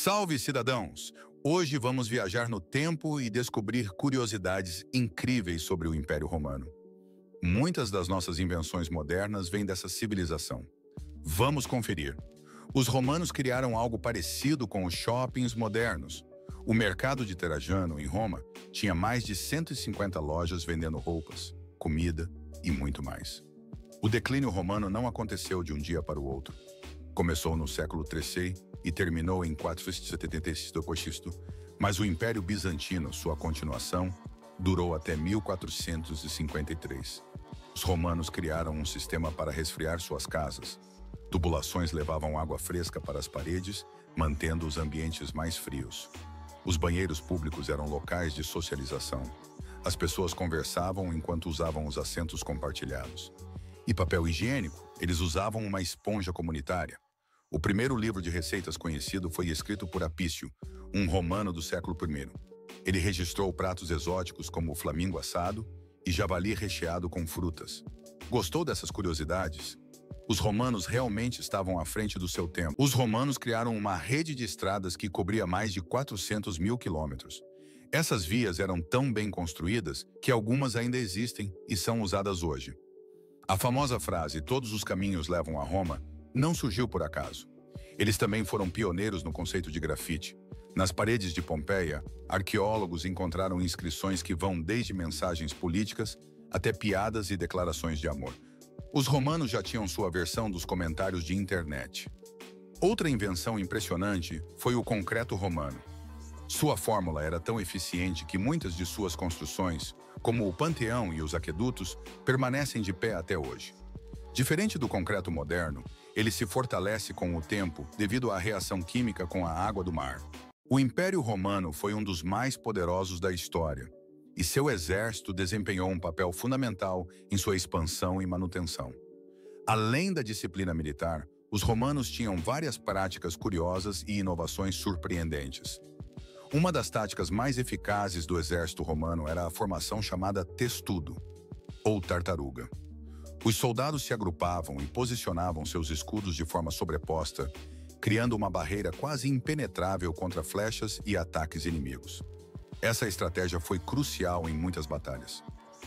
Salve, cidadãos! Hoje vamos viajar no tempo e descobrir curiosidades incríveis sobre o Império Romano. Muitas das nossas invenções modernas vêm dessa civilização. Vamos conferir. Os romanos criaram algo parecido com os shoppings modernos. O mercado de Trajano, em Roma, tinha mais de 150 lojas vendendo roupas, comida e muito mais. O declínio romano não aconteceu de um dia para o outro. Começou no século III e terminou em 476 d.C., mas o Império Bizantino, sua continuação, durou até 1453. Os romanos criaram um sistema para resfriar suas casas. Tubulações levavam água fresca para as paredes, mantendo os ambientes mais frios. Os banheiros públicos eram locais de socialização. As pessoas conversavam enquanto usavam os assentos compartilhados. E papel higiênico, eles usavam uma esponja comunitária. O primeiro livro de receitas conhecido foi escrito por Apício, um romano do século I. Ele registrou pratos exóticos como o flamingo assado e javali recheado com frutas. Gostou dessas curiosidades? Os romanos realmente estavam à frente do seu tempo. Os romanos criaram uma rede de estradas que cobria mais de 400 mil quilômetros. Essas vias eram tão bem construídas que algumas ainda existem e são usadas hoje. A famosa frase "todos os caminhos levam a Roma" não surgiu por acaso. Eles também foram pioneiros no conceito de grafite. Nas paredes de Pompeia, arqueólogos encontraram inscrições que vão desde mensagens políticas até piadas e declarações de amor. Os romanos já tinham sua versão dos comentários de internet. Outra invenção impressionante foi o concreto romano. Sua fórmula era tão eficiente que muitas de suas construções, como o Panteão e os aquedutos, permanecem de pé até hoje. Diferente do concreto moderno, ele se fortalece com o tempo devido à reação química com a água do mar. O Império Romano foi um dos mais poderosos da história, e seu exército desempenhou um papel fundamental em sua expansão e manutenção. Além da disciplina militar, os romanos tinham várias práticas curiosas e inovações surpreendentes. Uma das táticas mais eficazes do exército romano era a formação chamada testudo, ou tartaruga. Os soldados se agrupavam e posicionavam seus escudos de forma sobreposta, criando uma barreira quase impenetrável contra flechas e ataques inimigos. Essa estratégia foi crucial em muitas batalhas.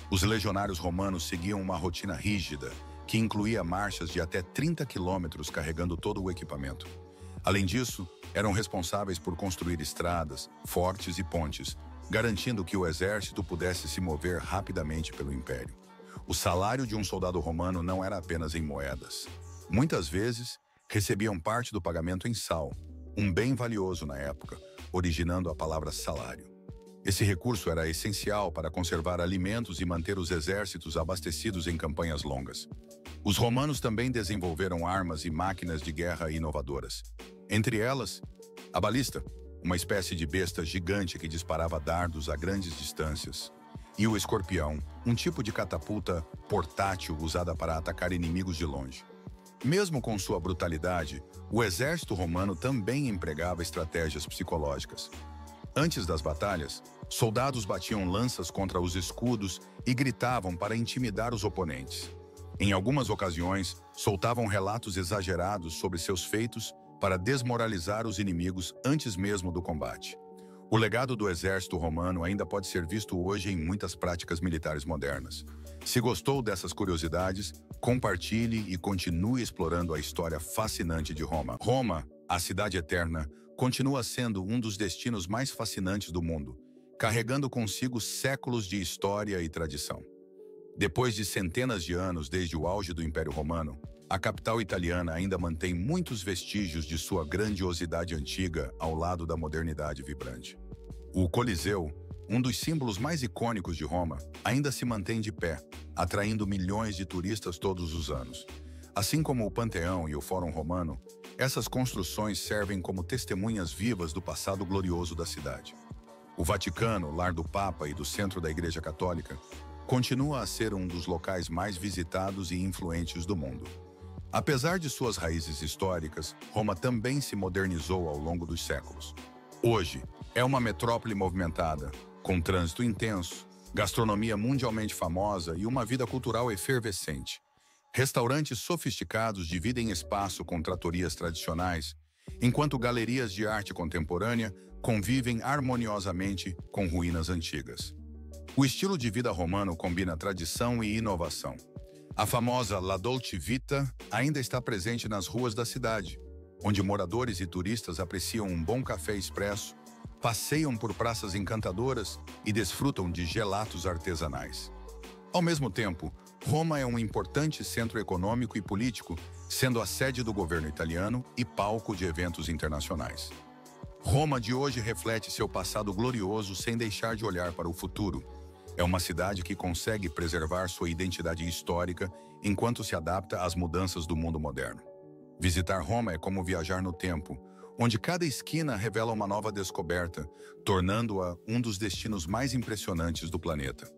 Os legionários romanos seguiam uma rotina rígida, que incluía marchas de até 30 quilômetros carregando todo o equipamento. Além disso, eram responsáveis por construir estradas, fortes e pontes, garantindo que o exército pudesse se mover rapidamente pelo império. O salário de um soldado romano não era apenas em moedas. Muitas vezes, recebiam parte do pagamento em sal, um bem valioso na época, originando a palavra salário. Esse recurso era essencial para conservar alimentos e manter os exércitos abastecidos em campanhas longas. Os romanos também desenvolveram armas e máquinas de guerra inovadoras. Entre elas, a balista, uma espécie de besta gigante que disparava dardos a grandes distâncias, e o escorpião, um tipo de catapulta portátil usada para atacar inimigos de longe. Mesmo com sua brutalidade, o exército romano também empregava estratégias psicológicas. Antes das batalhas, soldados batiam lanças contra os escudos e gritavam para intimidar os oponentes. Em algumas ocasiões, soltavam relatos exagerados sobre seus feitos para desmoralizar os inimigos antes mesmo do combate. O legado do exército romano ainda pode ser visto hoje em muitas práticas militares modernas. Se gostou dessas curiosidades, compartilhe e continue explorando a história fascinante de Roma. Roma, a cidade eterna, continua sendo um dos destinos mais fascinantes do mundo, carregando consigo séculos de história e tradição. Depois de centenas de anos desde o auge do Império Romano, a capital italiana ainda mantém muitos vestígios de sua grandiosidade antiga ao lado da modernidade vibrante. O Coliseu, um dos símbolos mais icônicos de Roma, ainda se mantém de pé, atraindo milhões de turistas todos os anos. Assim como o Panteão e o Fórum Romano, essas construções servem como testemunhas vivas do passado glorioso da cidade. O Vaticano, lar do Papa e do centro da Igreja Católica, continua a ser um dos locais mais visitados e influentes do mundo. Apesar de suas raízes históricas, Roma também se modernizou ao longo dos séculos. Hoje, é uma metrópole movimentada, com trânsito intenso, gastronomia mundialmente famosa e uma vida cultural efervescente. Restaurantes sofisticados dividem espaço com tratorias tradicionais enquanto galerias de arte contemporânea convivem harmoniosamente com ruínas antigas. O estilo de vida romano combina tradição e inovação. A famosa La Dolce Vita ainda está presente nas ruas da cidade, onde moradores e turistas apreciam um bom café expresso, passeiam por praças encantadoras e desfrutam de gelatos artesanais. Ao mesmo tempo, Roma é um importante centro econômico e político, sendo a sede do governo italiano e palco de eventos internacionais. Roma de hoje reflete seu passado glorioso sem deixar de olhar para o futuro. É uma cidade que consegue preservar sua identidade histórica enquanto se adapta às mudanças do mundo moderno. Visitar Roma é como viajar no tempo, onde cada esquina revela uma nova descoberta, tornando-a um dos destinos mais impressionantes do planeta.